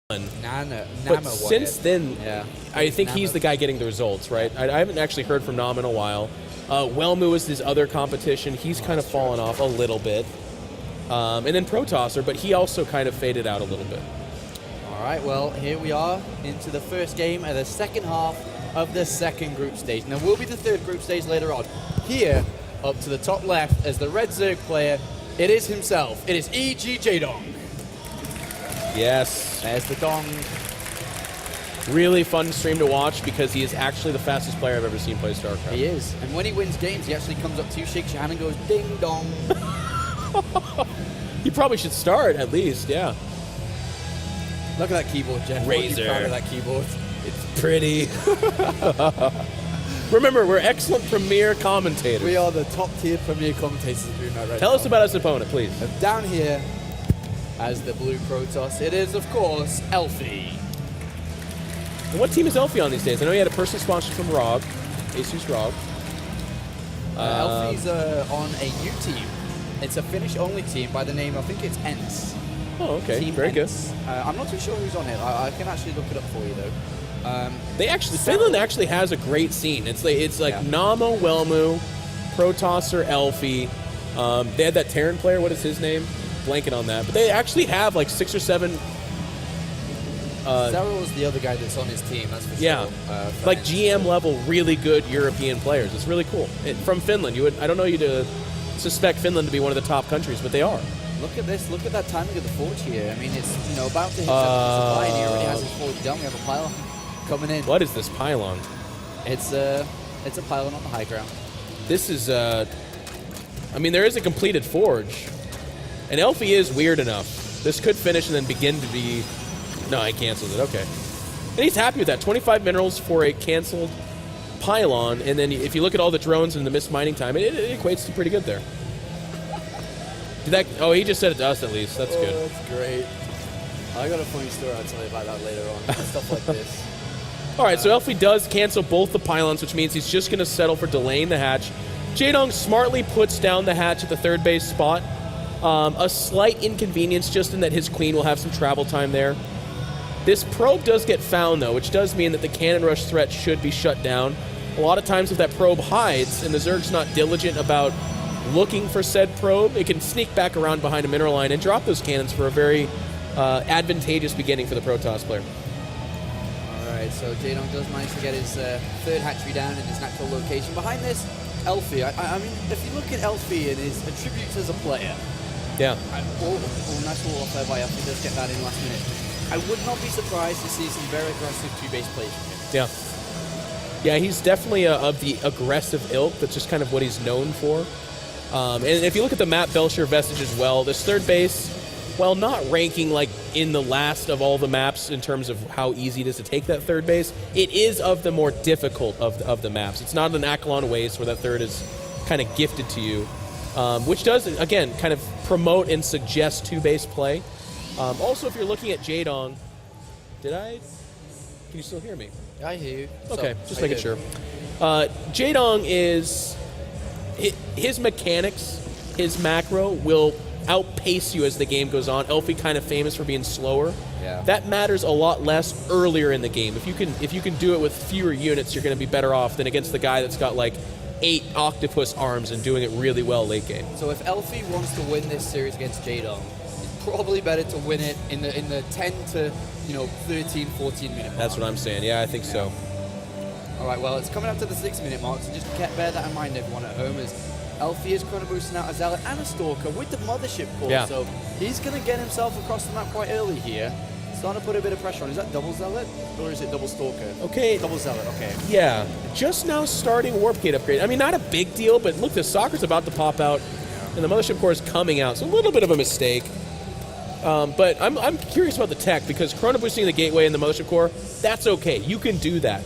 But since then, yeah. I think he's the guy getting the results, right? I haven't actually heard from Nam in a while. Wellmu is his other competition. He's kind of fallen off a little bit. And then Protosser, but he also kind of faded out a little bit. All right, well, here we are into the first game of the second half of the second group stage. And there will be the third group stage later on. Here, up to the top left, as the red Zerg player, it is himself. It is E.G. Jaedong. Yes. There's the dong. Really fun stream to watch because he is actually the fastest player I've ever seen play StarCraft. He is. And when he wins games, he actually comes up to you, shakes your hand, and goes, ding dong. He probably should start, at least, yeah. Look at that keyboard, Jeff. Razor. Proud of that keyboard. It's pretty. Remember, we're excellent premier commentators. We are the top-tier premier commentators of doing that right Tell now. us about his opponent, please. And down here, as the blue Protoss, it is, of course, Elfi. And what team is Elfi on these days? I know he had a personal sponsor from Rob, Asus Rob. Elfi's on a U team. It's a Finnish-only team by the name, I think it's ENS. Oh, okay. Team Very ENS. I'm not too sure who's on it. I can actually look it up for you, though. Finland actually has a great scene. It's like Namo, Wellmu, Protosser, Elfi. They had that Terran player. What is his name? Blanking on that. But they actually have like 6 or 7. Zero is the other guy that's on his team. That's for yeah, sure. like GM level, really good European players. It's really cool. From Finland, I don't know you to suspect Finland to be one of the top countries, but they are. Look at this. Look at that timing of the forge here. I mean, it's about to hit 70 supply, and he already has his forge done. We have a pylon coming in. What is this pylon? It's a pylon on the high ground. This is I mean, there is a completed forge, and Elfi is weird enough. This could finish and then begin to be. No, he cancels it. Okay, and he's happy with that. 25 minerals for a canceled pylon, and then if you look at all the drones and the missed mining time, it equates to pretty good there. Oh, he just said it to us at least. That's good. That's great. I got a funny story I'll tell you about that later on. Stuff like this. All right, so Elfi does cancel both the pylons, which means he's just going to settle for delaying the hatch. Jaedong smartly puts down the hatch at the third base spot. A slight inconvenience just in that his queen will have some travel time there. This probe does get found, though, which does mean that the cannon rush threat should be shut down. A lot of times if that probe hides and the Zerg's not diligent about looking for said probe, it can sneak back around behind a mineral line and drop those cannons for a very advantageous beginning for the Protoss player. Alright, so Jaedong does manage to get his third hatchery down in his natural location. Behind this, Elfi. I mean, if you look at Elfi and his attributes as a player, yeah. Nice wall off there by Elfi, does get that in last minute. I would not be surprised to see some very aggressive two-base plays from him. Yeah. Yeah, he's definitely of the aggressive ilk. That's just kind of what he's known for. And if you look at the map Belshire Vestige as well, this third base, while not ranking like in the last of all the maps in terms of how easy it is to take that third base, it is of the more difficult of the maps. It's not an Akalon Waste where that third is kind of gifted to you, which does, again, kind of promote and suggest two-base play. Also, if you're looking at Jaedong, can you still hear me? I hear you. Okay, just making sure. Jaedong is, his mechanics, his macro will outpace you as the game goes on. Elfi kind of famous for being slower. Yeah. That matters a lot less earlier in the game. If you can do it with fewer units, you're going to be better off than against the guy that's got like 8 octopus arms and doing it really well late game. So if Elfi wants to win this series against Jaedong, it's probably better to win it in the 10 to 13, 14 minute mark. That's what I'm saying. Yeah, I think so. All right, well, it's coming up to the 6-minute mark, so just bear that in mind, everyone at home, as Elfi is chrono boosting out a Zealot and a Stalker with the Mothership core, yeah. So he's going to get himself across the map quite early here. Starting to put a bit of pressure on. Is that double Zealot, or is it double Stalker? Okay. Double Zealot, okay. Yeah, just now starting Warp Gate upgrade. I mean, not a big deal, but look, the Soccer's about to pop out, and the Mothership core is coming out, so a little bit of a mistake. But I'm curious about the tech, because chrono boosting the gateway and the Mothership core, that's okay. You can do that.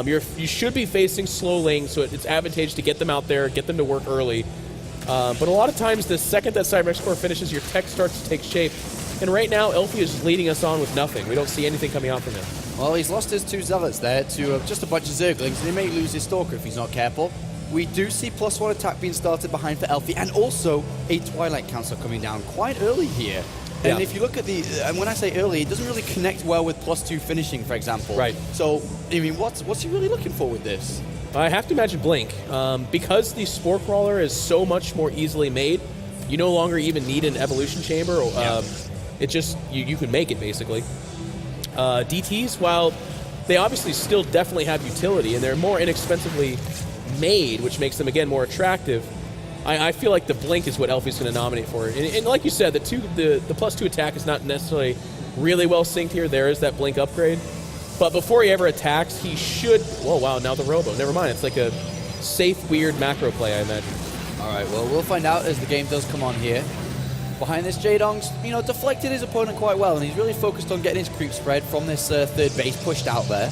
You should be facing slow lanes, so it's advantageous to get them out there, get them to work early. But a lot of times, the second that Cyberx core finishes, your tech starts to take shape. And right now, Elfi is leading us on with nothing. We don't see anything coming out from him. Well, he's lost his 2 Zealots there to just a bunch of Zerglings, and he may lose his Stalker if he's not careful. We do see +1 attack being started behind for Elfi, and also a Twilight Council coming down quite early here. And Yeah. if you look at the, and when I say early, it doesn't really connect well with +2 finishing, for example. Right. So, I mean, what's he really looking for with this? I have to imagine Blink. Because the Spore Crawler is so much more easily made, you no longer even need an evolution chamber. It just, you can make it, basically. DTs, while they obviously still definitely have utility, and they're more inexpensively made, which makes them, again, more attractive, I feel like the Blink is what Elfi's going to nominate for. And like you said, the +2 attack is not necessarily really well synced here. There is that Blink upgrade. But before he ever attacks, he should... Whoa, wow, now the Robo. Never mind. It's like a safe, weird macro play, I imagine. All right, well, we'll find out as the game does come on here. Behind this, Jaedong's, deflected his opponent quite well, and he's really focused on getting his creep spread from this third base pushed out there.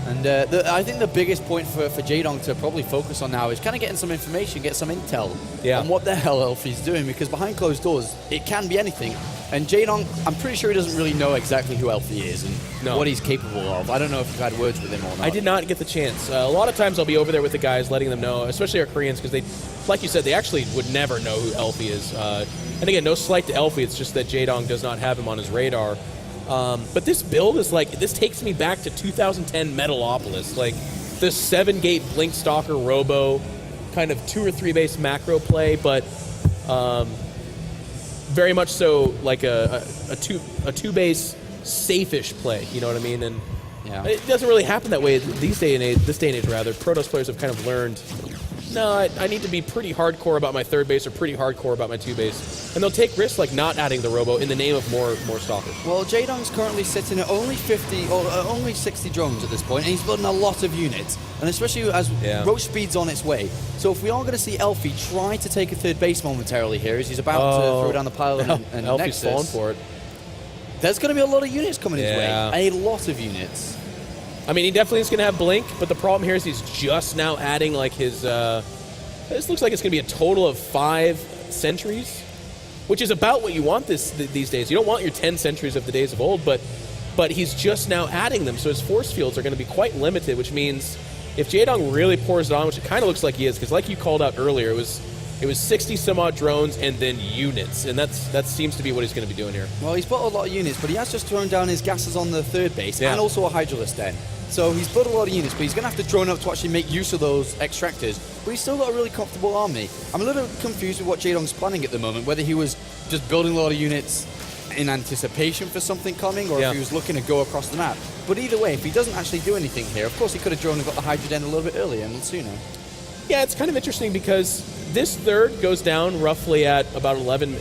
And I think the biggest point for Jaedong to probably focus on now is kind of getting some information, get some intel on what the hell Elfi's doing, because behind closed doors, it can be anything. And Jaedong, I'm pretty sure he doesn't really know exactly who Elfi is and what he's capable of. I don't know if you've had words with him or not. I did not get the chance. A lot of times I'll be over there with the guys letting them know, especially our Koreans, because they, like you said, they actually would never know who Elfi is. And again, no slight to Elfi, it's just that Jaedong does not have him on his radar. But this build is like, this takes me back to 2010 Metalopolis. Like, the 7-gate Blink Stalker Robo, kind of 2 or 3 base macro play, but very much so like a 2 base safe-ish play, you know what I mean? And it doesn't really happen that way this day and age. Protoss players have kind of learned, no, I need to be pretty hardcore about my 3rd base or pretty hardcore about my 2 base. And they'll take risks like not adding the Robo in the name of more Stalkers. Well, Jaedong's currently sitting at only 50 or only 60 drones at this point, and he's building a lot of units, and especially as Roach speed's on its way. So if we are going to see Elfi try to take a 3rd base momentarily here, as he's about to throw down the pile and Elfi's Nexus, falling for it. There's going to be a lot of units coming his way. A lot of units. I mean, he definitely is going to have Blink, but the problem here is he's just now adding like his... this looks like it's going to be a total of 5 sentries, which is about what you want these days. You don't want your 10 sentries of the days of old, but he's just now adding them, so his force fields are going to be quite limited, which means if Jaedong really pours it on, which it kind of looks like he is, because like you called out earlier, it was 60 some odd drones and then units, and that seems to be what he's going to be doing here. Well, he's put a lot of units, but he has just thrown down his gases on the 3rd base and also a Hydralisk Den. So he's built a lot of units, but he's going to have to drone up to actually make use of those extractors. But he's still got a really comfortable army. I'm a little confused with what Jaedong's planning at the moment, whether he was just building a lot of units in anticipation for something coming, or if he was looking to go across the map. But either way, if he doesn't actually do anything here, of course he could have drawn and got the Hydra Den a little bit earlier and sooner. Yeah, it's kind of interesting because this 3rd goes down roughly at about 11,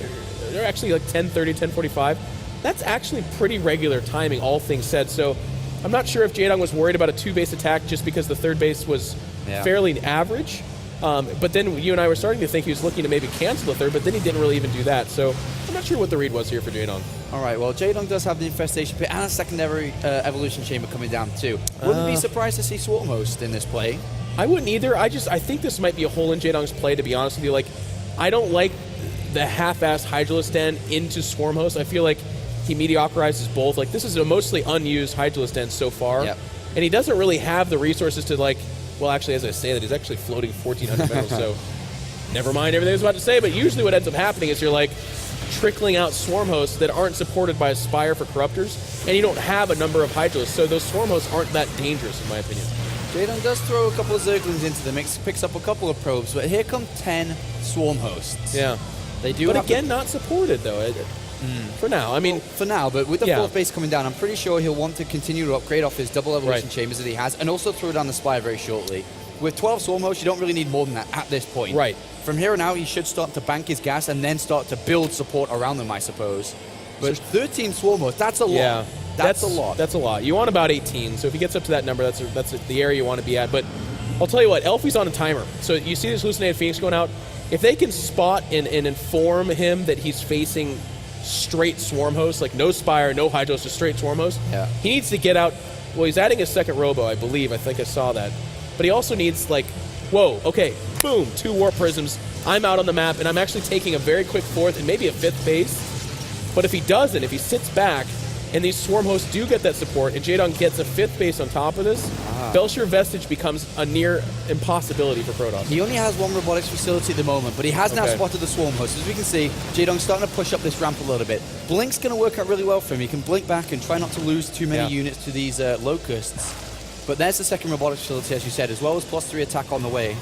or actually like 10:30, 10:45. That's actually pretty regular timing, all things said. So I'm not sure if Jaedong was worried about a 2-base attack just because the 3rd base was fairly average. But then you and I were starting to think he was looking to maybe cancel the 3rd, but then he didn't really even do that. So I'm not sure what the read was here for Jaedong. All right, well, Jaedong does have the Infestation Pit and a secondary Evolution Chamber coming down too. Wouldn't be surprised to see Swarm Host in this play. I wouldn't either. I think this might be a hole in Jaedong's play, to be honest with you. Like, I don't like the half-assed Hydralisk Den into Swarm Host. I feel like he mediocrizes both. Like, this is a mostly unused Hydralisk Den so far. Yep. And he doesn't really have the resources to, like, well, actually, as I say that, he's actually floating 1,400 metals, so never mind everything I was about to say. But usually what ends up happening is you're, like, trickling out Swarm Hosts that aren't supported by a Spire for Corruptors, and you don't have a number of Hydralisks, so those Swarm Hosts aren't that dangerous, in my opinion. Jaedong does throw a couple of Zerglings into the mix, picks up a couple of probes, but here come 10 Swarm Hosts. Yeah. They do, but again, not supported, though. For now. I mean, well, for now, but with the 4th base coming down, I'm pretty sure he'll want to continue to upgrade off his double evolution chambers that he has, and also throw down the Spire very shortly. With 12 Swarm Hosts, you don't really need more than that at this point. Right. From here on out, he should start to bank his gas and then start to build support around them, I suppose. But 13 Swarm Hosts, that's a lot. Yeah. That's a lot. That's a lot. You want about 18, so if he gets up to that number, that's the area you want to be at. But I'll tell you what, Elfi's on a timer. So you see this Hallucinated Phoenix going out. If they can spot and inform him that he's facing straight Swarm Host, like no Spire, no Hydros, just straight Swarm Host, he needs to get out. Well, he's adding a 2nd Robo, I believe. I think I saw that. But he also needs, like, whoa, okay, boom, 2 Warp Prisms. I'm out on the map, and I'm actually taking a very quick 4th and maybe a 5th base. But if he doesn't, if he sits back, and these Swarm hosts do get that support, and Jaedong gets a 5th base on top of this, Belcher Vestige becomes a near impossibility for Protoss. He only has one robotics facility at the moment, but he has now spotted the Swarm host. As we can see, Jaedong's starting to push up this ramp a little bit. Blink's going to work out really well for him. He can blink back and try not to lose too many units to these locusts. But there's the second robotics facility, as you said, as well as +3 attack on the way.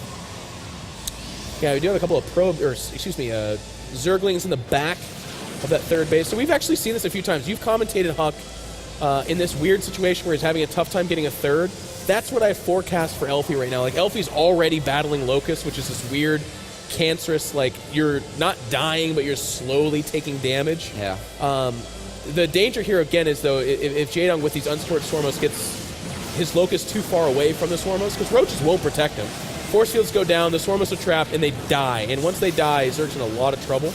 Yeah, we do have a couple of Zerglings in the back of that 3rd base. So we've actually seen this a few times. You've commentated, Huck, in this weird situation where he's having a tough time getting a 3rd. That's what I forecast for Elfi right now. Like, Elfi's already battling Locust, which is this weird, cancerous, like, you're not dying, but you're slowly taking damage. Yeah. The danger here, again, is, though, if Jaedong with these unsupported Swarmos gets his Locust too far away from the Swarmos, because Roaches won't protect him. Force fields go down, the Swarmos are trapped, and they die. And once they die, Zerg's in a lot of trouble.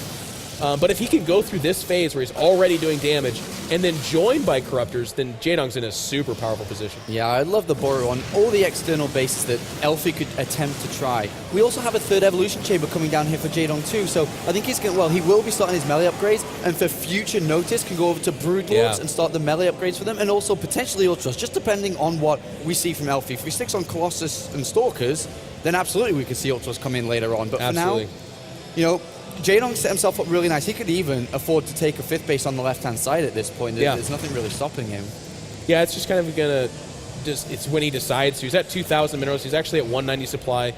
But if he can go through this phase where he's already doing damage and then joined by Corruptors, then Jaedong's in a super powerful position. Yeah, I love the borrow on all the external bases that Elfi could attempt to try. We also have a 3rd evolution chamber coming down here for Jaedong too, so I think he's going to, well, he will be starting his melee upgrades, and for future notice can go over to Broodlords and start the melee upgrades for them, and also potentially Ultras, just depending on what we see from Elfi. If he sticks on Colossus and Stalkers, then absolutely we could see Ultras come in later on. But for now, you know, Jaedong set himself up really nice. He could even afford to take a 5th base on the left-hand side at this point. There's nothing really stopping him. Yeah, it's just kind of going to it's when he decides to. He's at 2,000 minerals. He's actually at 190 supply.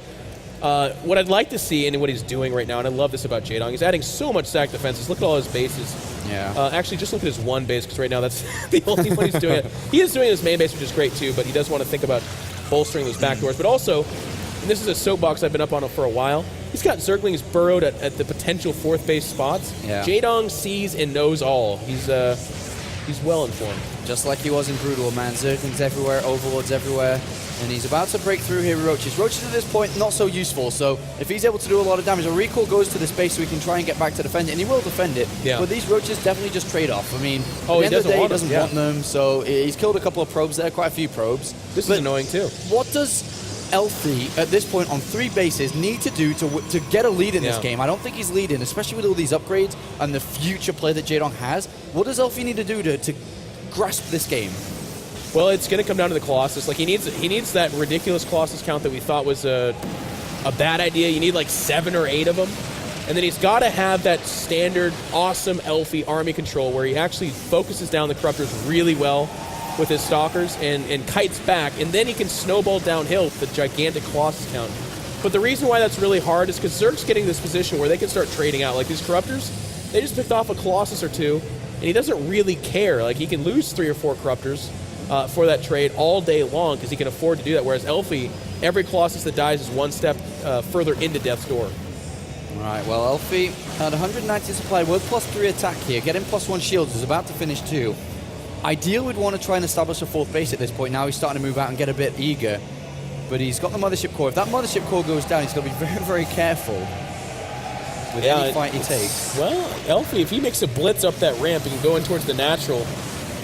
What I'd like to see and what he's doing right now, and I love this about Jaedong, he's adding so much stack defenses. Look at all his bases. Yeah. Actually, just look at his one base, because right now that's the only one he's doing it. He is doing his main base, which is great too, but he does want to think about bolstering those back doors. But also, and this is a soapbox I've been up on for a while, he's got Zerglings burrowed at the potential 4th base spots. Yeah. Jaedong sees and knows all. He's well informed. Just like he was in Brutal, man. Zerglings everywhere, Overlords everywhere. And he's about to break through here with Roaches. Roaches at this point, not so useful. So if he's able to do a lot of damage, a recall goes to the space so he can try and get back to defend it. And he will defend it. Yeah. But these Roaches definitely just trade off. I mean, at the end of the day, he doesn't want them. So he's killed a couple of probes there, quite a few probes. This is annoying too. What does Elfi, at this point on 3 bases, need to do to get a lead in this game? I don't think he's leading, especially with all these upgrades and the future play that Jaedong has. What does Elfi need to do to grasp this game? Well, it's going to come down to the Colossus. Like, he needs that ridiculous Colossus count that we thought was a bad idea. You need like 7 or 8 of them. And then he's got to have that standard, awesome Elfi army control where he actually focuses down the Corruptors really well with his Stalkers and kites back, and then he can snowball downhill with the gigantic Colossus count. But the reason why that's really hard is because Zerg's getting this position where they can start trading out. Like, these Corruptors, they just picked off a Colossus or 2, and he doesn't really care. Like, he can lose 3 or 4 Corruptors for that trade all day long because he can afford to do that, whereas Elfi, every Colossus that dies is one step further into death's door. All right, well, Elfi had 190 supply with +3 attack here, getting +1 shields, is about to finish 2. Ideal would want to try and establish a 4th base at this point. Now he's starting to move out and get a bit eager. But he's got the Mothership Core. If that Mothership Core goes down, he's going to be very, very careful with any fight he takes. Well, Elfi, if he makes a blitz up that ramp, he can go in towards the natural.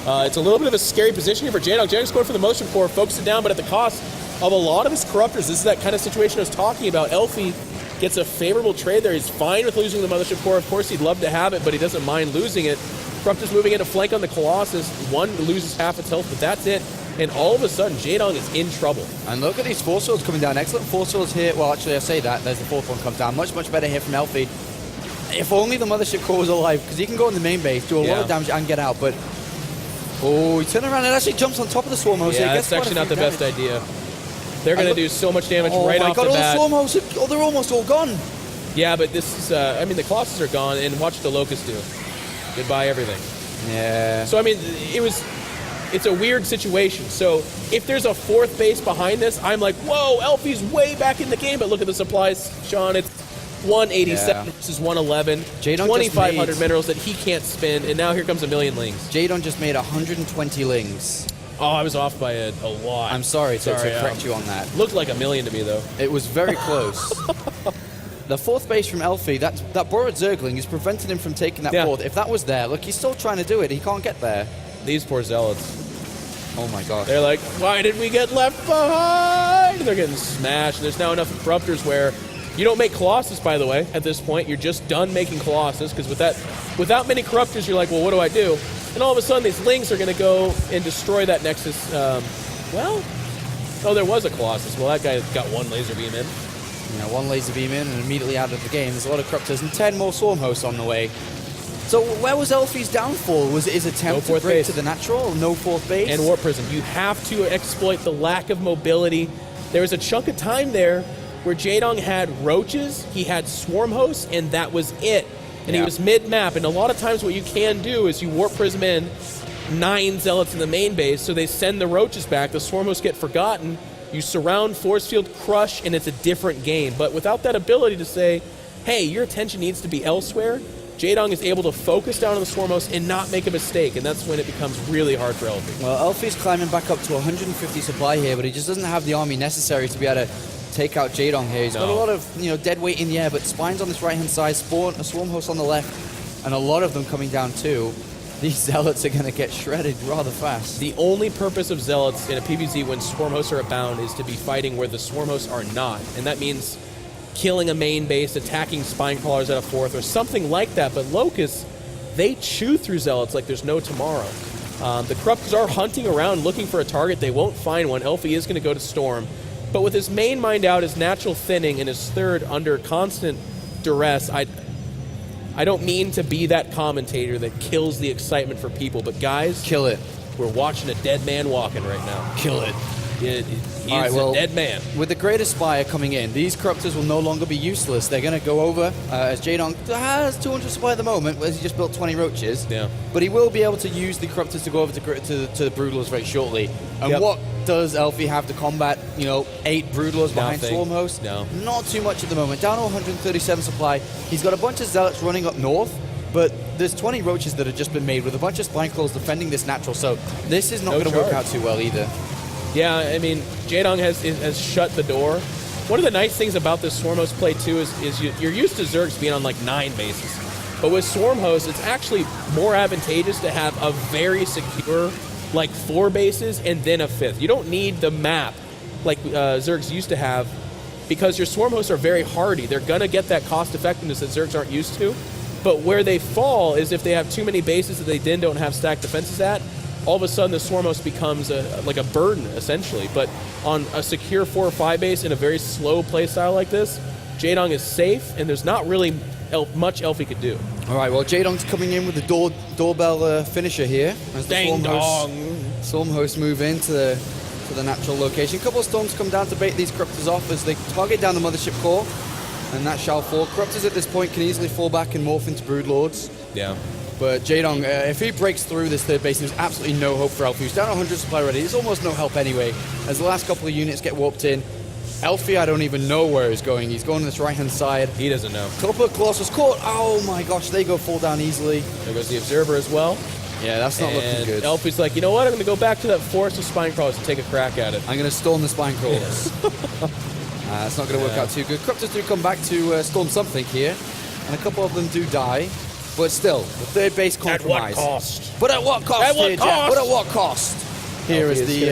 It's a little bit of a scary position here for Jaedong. Jaedong's going for the Motion Core, focuses down, but at the cost of a lot of his Corruptors. This is that kind of situation I was talking about. Elfi gets a favorable trade there. He's fine with losing the Mothership Core. Of course, he'd love to have it, but he doesn't mind losing it. Corruptors moving in to flank on the Colossus. One loses half its health, but that's it. And all of a sudden, Jaedong is in trouble. And look at these Force Fields coming down. Excellent Force Fields here. Well, actually, I say that. There's the 4th one comes down. Much, much better here from Elfi. If only the Mothership Core was alive, because he can go in the main base, do a lot of damage, and get out. But, oh, he turned around and actually jumps on top of the Swarm Host. Yeah, that's actually not the best idea. They're going to do so much damage right off the bat. Oh, my God, all the Swarm Hosts, they're almost all gone. Yeah, but this is, I mean, the Colossus are gone, and watch what the Locusts do. Goodbye, everything. Yeah. So, I mean, it's a weird situation. So, if there's a 4th base behind this, I'm like, whoa, Elfi's way back in the game. But look at the supplies, Sean. It's 187 versus 111. 2,500 minerals that he can't spend, and now here comes 1,000,000 lings. Jadon just made 120 lings. Oh, I was off by a lot. I'm sorry to correct you on that. Looked like 1,000,000 to me, though. It was very close. The 4th base from Elfi, that borrowed Zergling is preventing him from taking that 4th. If that was there, look, he's still trying to do it. He can't get there. These poor Zealots. Oh my gosh. They're like, why did we get left behind? They're getting smashed. There's now enough Corruptors where you don't make Colossus, by the way, at this point. You're just done making Colossus, because without many Corruptors, you're like, well, what do I do? And all of a sudden, these Lings are going to go and destroy that Nexus. Well, oh, there was a Colossus. Well, that guy got one laser beam in. You know, one laser beam in and immediately out of the game. There's a lot of Corruptors and 10 more Swarm Hosts on the way. So where was Elfi's downfall? Was it his attempt to break to the natural? No fourth base? And Warp Prism. You have to exploit the lack of mobility. There was a chunk of time there where Jaedong had roaches, he had Swarm Hosts, and that was it. And he was mid-map. And a lot of times what you can do is you Warp Prism in 9 Zealots in the main base, so they send the roaches back, the Swarm Hosts get forgotten, you surround, Force Field, crush, and it's a different game. But without that ability to say, hey, your attention needs to be elsewhere, Jaedong is able to focus down on the Swarm Host and not make a mistake, and that's when it becomes really hard for Elfi. Well, Elfi's climbing back up to 150 supply here, but he just doesn't have the army necessary to be able to take out Jaedong here. He's got a lot of dead weight in the air, but Spines on this right-hand side, a Swarm Host on the left, and a lot of them coming down too. These Zealots are going to get shredded rather fast. The only purpose of Zealots in a PvZ when Swarm Hosts are abound is to be fighting where the Swarm Hosts are not, and that means killing a main base, attacking Spine Crawlers at a fourth, or something like that. But Locust, they chew through Zealots like there's no tomorrow. The Corruptors are hunting around looking for a target. They won't find one. Elfi is going to go to Storm. But with his main mind out, his natural thinning, and his third under constant duress, I don't mean to be that commentator that kills the excitement for people, but guys, kill it. We're watching a dead man walking right now. Kill it. He's a dead man. With the Great Aspire coming in, these Corruptors will no longer be useless. They're going to go over, as Jaedong has 200 supply at the moment, as he just built 20 roaches. Yeah. But he will be able to use the Corruptors to go over to the Broodlers very shortly. And what does Elfi have to combat, 8 Broodlers behind Swarm Host? No. Not too much at the moment. Down to 137 supply. He's got a bunch of Zealots running up north, but there's 20 roaches that have just been made with a bunch of Spine Crawlers defending this natural, so this is not going to work out too well either. Yeah, I mean, Jaedong has shut the door. One of the nice things about this Swarm Host play, too, is you're used to Zergs being on, 9 bases. But with Swarm Host, it's actually more advantageous to have a very secure, 4 bases and then a 5th. You don't need the map like Zergs used to have because your Swarm Hosts are very hardy. They're going to get that cost effectiveness that Zergs aren't used to. But where they fall is if they have too many bases that they then don't have stacked defenses at, all of a sudden the Swarm Host becomes a burden, essentially. But on a secure 4 or 5 base in a very slow play style like this, Jaedong is safe, and there's not really much Elfi could do. All right, well, Jaedong's coming in with the doorbell finisher here. As the Swarm Hosts move into the natural location. A couple of Storms come down to bait these Corruptors off as they target down the Mothership core, and that shall fall. Corruptors at this point can easily fall back and morph into Broodlords. Yeah. But Jaedong, if he breaks through this third base, there's absolutely no hope for Elfi. He's down 100 supply already. There's almost no help anyway, as the last couple of units get warped in. Elfi, I don't even know where he's going. He's going to this right-hand side. He doesn't know. Couple of Colossus caught. Oh my gosh, they fall down easily. There goes the Observer as well. Yeah, that's not looking good. Elfi's like, you know what? I'm going to go back to that forest of Spine Crawlers and take a crack at it. I'm going to storm the Spine Crawlers. It's not going to work out too good. Corruptors do come back to storm something here, and a couple of them do die. But still, the third base compromise. At what cost? But at what cost? At what cost? But at what cost? Here is the